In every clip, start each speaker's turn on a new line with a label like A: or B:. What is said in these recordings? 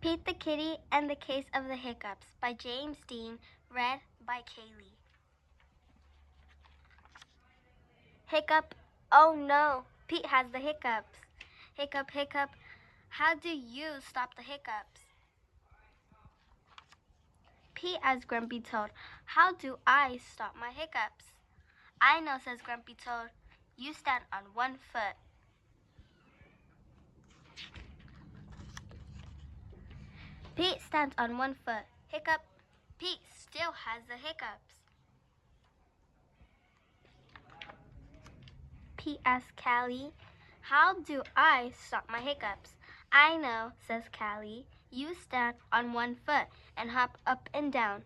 A: Pete the Kitty and the Case of the Hiccups by James Dean, read by Kaylee. Hiccup, oh no, Pete has the hiccups. Hiccup, hiccup, how do you stop the hiccups? Pete asked Grumpy Toad, how do I stop my hiccups? I know, says Grumpy Toad, you stand on one foot. Pete stands on one foot. Hiccup, Pete still has the hiccups. Pete asked Callie, how do I stop my hiccups? I know, says Callie, you stand on one foot and hop up and down.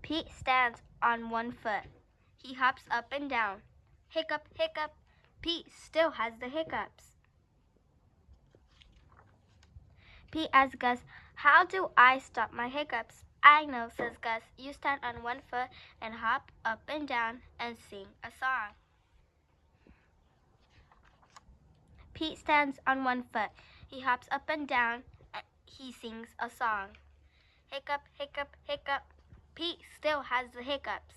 A: Pete stands on one foot. He hops up and down. Hiccup, hiccup, Pete still has the hiccups. Pete asked Gus, how do I stop my hiccups? I know, says Gus, you stand on one foot and hop up and down and sing a song. Pete stands on one foot. He hops up and down. He sings a song. Hiccup, hiccup, hiccup, Pete still has the hiccups.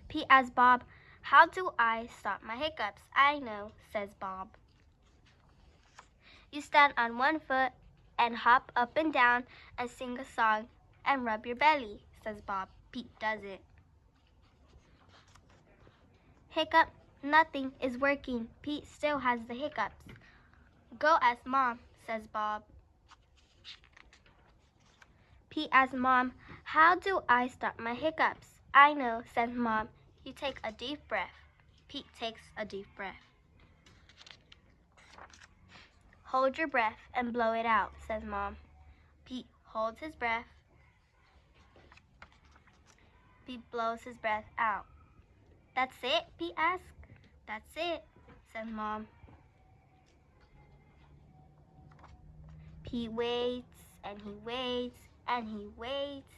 A: Pete asked Bob, how do I stop my hiccups? I know, says Bob. You stand on one foot and hop up and down and sing a song and rub your belly, says Bob. Pete does it. Hiccup, nothing is working. Pete still has the hiccups. Go ask Mom, says Bob. Pete asked Mom, how do I stop my hiccups? I know, says Mom. You take a deep breath. Pete takes a deep breath. Hold your breath and blow it out, says Mom. Pete holds his breath. Pete blows his breath out. That's it? Pete asked. That's it, says Mom. Pete waits and he waits and he waits.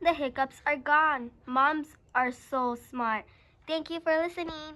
A: The hiccups are gone. Moms are so smart. Thank you for listening.